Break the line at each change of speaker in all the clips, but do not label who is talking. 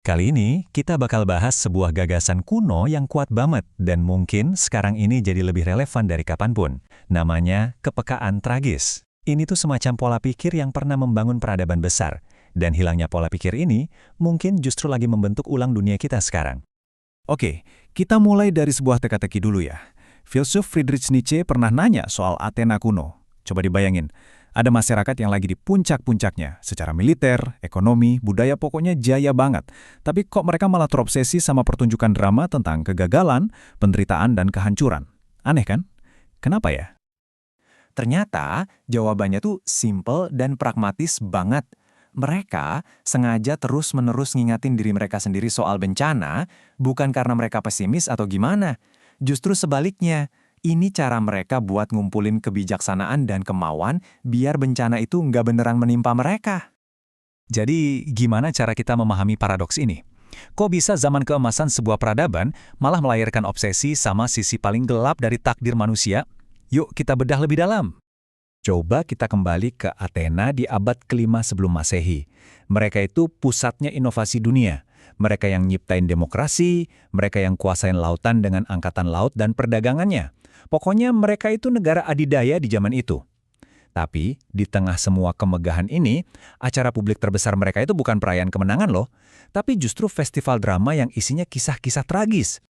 Kali ini, kita bakal bahas sebuah gagasan kuno yang kuat banget dan mungkin sekarang ini jadi lebih relevan dari kapanpun. Namanya kepekaan tragis. Ini tuh semacam pola pikir yang pernah membangun peradaban besar. Dan hilangnya pola pikir ini mungkin justru lagi membentuk ulang dunia kita sekarang.
Oke, kita mulai dari sebuah teka-teki dulu ya. Filsuf Friedrich Nietzsche pernah nanya soal Athena kuno. Coba dibayangin, ada masyarakat yang lagi di puncak-puncaknya, secara militer, ekonomi, budaya pokoknya jaya banget. Tapi kok mereka malah terobsesi sama pertunjukan drama tentang kegagalan, penderitaan, dan kehancuran? Aneh kan? Kenapa ya?
Ternyata jawabannya tuh simple dan pragmatis banget. Mereka sengaja terus-menerus ngingatin diri mereka sendiri soal bencana, bukan karena mereka pesimis atau gimana. Justru sebaliknya, ini cara mereka buat ngumpulin kebijaksanaan dan kemauan biar bencana itu nggak beneran menimpa mereka.
Jadi, gimana cara kita memahami paradoks ini? Kok bisa zaman keemasan sebuah peradaban malah melahirkan obsesi sama sisi paling gelap dari takdir manusia? Yuk kita bedah lebih dalam. Coba kita kembali ke Athena di abad ke-5 sebelum Masehi. Mereka itu pusatnya inovasi dunia. Mereka yang nyiptain demokrasi, mereka yang kuasain lautan dengan angkatan laut dan perdagangannya. Pokoknya mereka itu negara adidaya di zaman itu. Tapi, di tengah semua kemegahan ini, acara publik terbesar mereka itu bukan perayaan kemenangan loh, tapi justru festival drama yang isinya kisah-kisah tragis.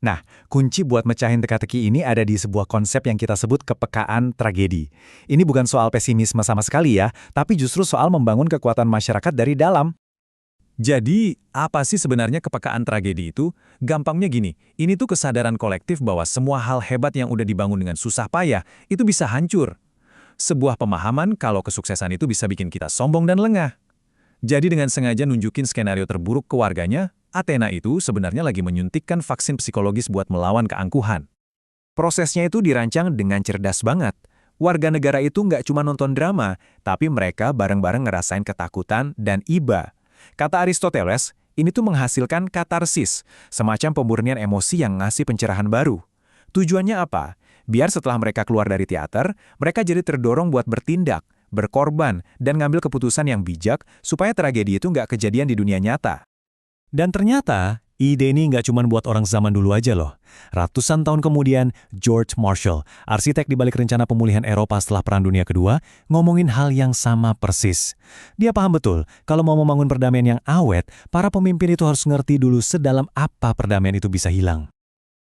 Nah, kunci buat mecahin teka-teki ini ada di sebuah konsep yang kita sebut kepekaan tragedi. Ini bukan soal pesimisme sama sekali ya, tapi justru soal membangun kekuatan masyarakat dari dalam. Jadi, apa sih sebenarnya kepekaan tragedi itu? Gampangnya gini, ini tuh kesadaran kolektif bahwa semua hal hebat yang udah dibangun dengan susah payah, itu bisa hancur. Sebuah pemahaman kalau kesuksesan itu bisa bikin kita sombong dan lengah. Jadi dengan sengaja nunjukin skenario terburuk ke warganya, Athena itu sebenarnya lagi menyuntikkan vaksin psikologis buat melawan keangkuhan. Prosesnya itu dirancang dengan cerdas banget. Warga negara itu nggak cuma nonton drama, tapi mereka bareng-bareng ngerasain ketakutan dan iba. Kata Aristoteles, ini tuh menghasilkan katarsis, semacam pemurnian emosi yang ngasih pencerahan baru. Tujuannya apa? Biar setelah mereka keluar dari teater, mereka jadi terdorong buat bertindak, berkorban, dan ngambil keputusan yang bijak supaya tragedi itu nggak kejadian di dunia nyata. Dan ternyata, ide ini nggak cuma buat orang zaman dulu aja loh. Ratusan tahun kemudian, George Marshall, arsitek di balik rencana pemulihan Eropa setelah Perang Dunia Kedua, ngomongin hal yang sama persis. Dia paham betul, kalau mau membangun perdamaian yang awet, para pemimpin itu harus ngerti dulu sedalam apa perdamaian itu bisa hilang.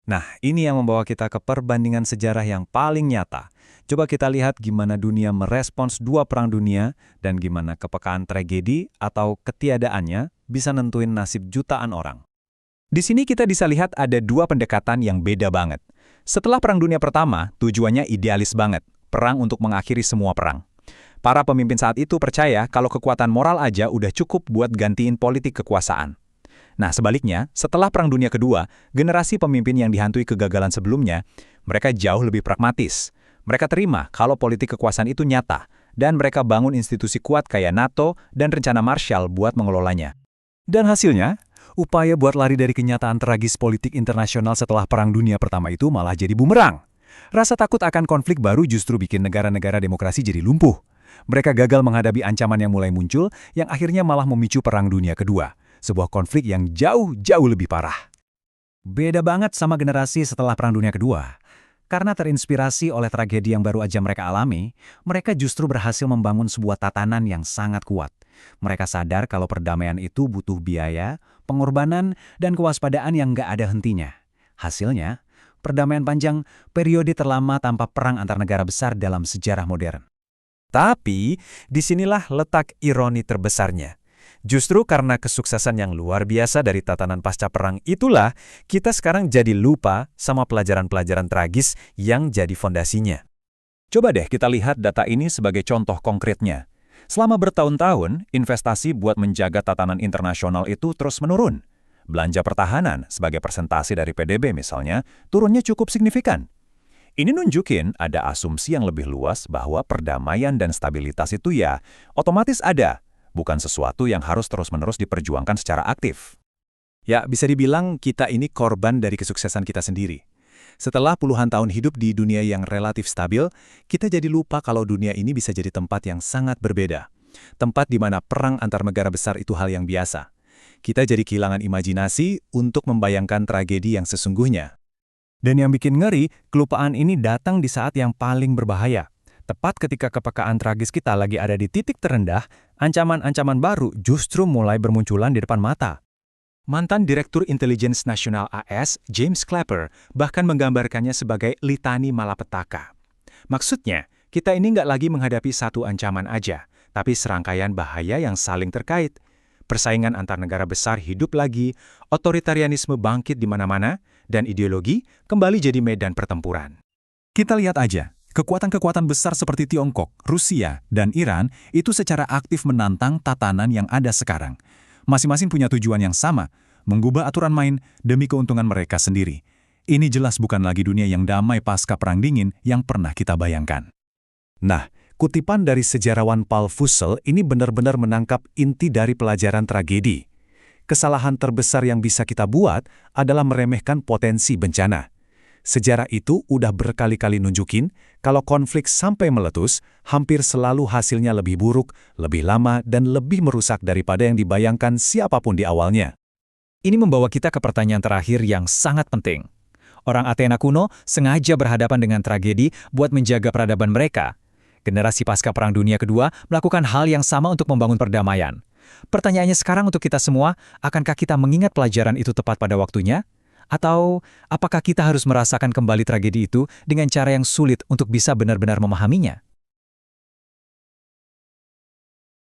Nah, ini yang membawa kita ke perbandingan sejarah yang paling nyata. Coba kita lihat gimana dunia merespons dua perang dunia dan gimana kepekaan tragedi atau ketiadaannya bisa nentuin nasib jutaan orang. Di sini kita bisa lihat ada dua pendekatan yang beda banget. Setelah Perang Dunia Pertama, tujuannya idealis banget, perang untuk mengakhiri semua perang. Para pemimpin saat itu percaya kalau kekuatan moral aja udah cukup buat gantiin politik kekuasaan. Nah, sebaliknya, setelah Perang Dunia Kedua, generasi pemimpin yang dihantui kegagalan sebelumnya, mereka jauh lebih pragmatis. Mereka terima kalau politik kekuasaan itu nyata, dan mereka bangun institusi kuat kayak NATO dan rencana Marshall buat mengelolanya. Dan hasilnya, upaya buat lari dari kenyataan tragis politik internasional setelah Perang Dunia Pertama itu malah jadi bumerang. Rasa takut akan konflik baru justru bikin negara-negara demokrasi jadi lumpuh. Mereka gagal menghadapi ancaman yang mulai muncul, yang akhirnya malah memicu Perang Dunia Kedua. Sebuah konflik yang jauh-jauh lebih parah. Beda banget sama generasi setelah Perang Dunia Kedua. Karena terinspirasi oleh tragedi yang baru aja mereka alami, mereka justru berhasil membangun sebuah tatanan yang sangat kuat. Mereka sadar kalau perdamaian itu butuh biaya, pengorbanan, dan kewaspadaan yang nggak ada hentinya. Hasilnya, perdamaian panjang, periode terlama tanpa perang antar negara besar dalam sejarah modern. Tapi, disinilah letak ironi terbesarnya. Justru karena kesuksesan yang luar biasa dari tatanan pasca perang itulah, kita sekarang jadi lupa sama pelajaran-pelajaran tragis yang jadi fondasinya. Coba deh kita lihat data ini sebagai contoh konkretnya. Selama bertahun-tahun, investasi buat menjaga tatanan internasional itu terus menurun. Belanja pertahanan sebagai persentase dari PDB misalnya, turunnya cukup signifikan. Ini nunjukin ada asumsi yang lebih luas bahwa perdamaian dan stabilitas itu ya otomatis ada, bukan sesuatu yang harus terus-menerus diperjuangkan secara aktif. Ya, bisa dibilang kita ini korban dari kesuksesan kita sendiri. Setelah puluhan tahun hidup di dunia yang relatif stabil, kita jadi lupa kalau dunia ini bisa jadi tempat yang sangat berbeda. Tempat di mana perang antar negara besar itu hal yang biasa.
kita jadi kehilangan imajinasi untuk membayangkan tragedi yang sesungguhnya.
Dan yang bikin ngeri, kelupaan ini datang di saat yang paling berbahaya. Tepat ketika kepekaan tragis kita lagi ada di titik terendah, ancaman-ancaman baru justru mulai bermunculan di depan mata.
Mantan Direktur Intelijen Nasional AS, James Clapper, bahkan menggambarkannya sebagai litani malapetaka. Maksudnya, kita ini nggak lagi menghadapi satu ancaman aja, tapi serangkaian bahaya yang saling terkait. Persaingan antar negara besar hidup lagi, otoritarianisme bangkit di mana-mana, dan ideologi kembali jadi medan pertempuran.
Kita lihat aja, kekuatan-kekuatan besar seperti Tiongkok, Rusia, dan Iran itu secara aktif menantang tatanan yang ada sekarang. Masing-masing punya tujuan yang sama, mengubah aturan main demi keuntungan mereka sendiri. Ini jelas bukan lagi dunia yang damai pasca Perang Dingin yang pernah kita bayangkan. Nah, kutipan dari sejarawan Paul Fussell ini benar-benar menangkap inti dari pelajaran tragedi. Kesalahan terbesar yang bisa kita buat adalah meremehkan potensi bencana. Sejarah itu udah berkali-kali nunjukin kalau konflik sampai meletus, hampir selalu hasilnya lebih buruk, lebih lama, dan lebih merusak daripada yang dibayangkan siapapun di awalnya.
Ini membawa kita ke pertanyaan terakhir yang sangat penting. Orang Athena kuno sengaja berhadapan dengan tragedi buat menjaga peradaban mereka. Generasi pasca Perang Dunia Kedua melakukan hal yang sama untuk membangun perdamaian. Pertanyaannya sekarang untuk kita semua, akankah kita mengingat pelajaran itu tepat pada waktunya? Atau apakah kita harus merasakan kembali tragedi itu dengan cara yang sulit untuk bisa benar-benar memahaminya?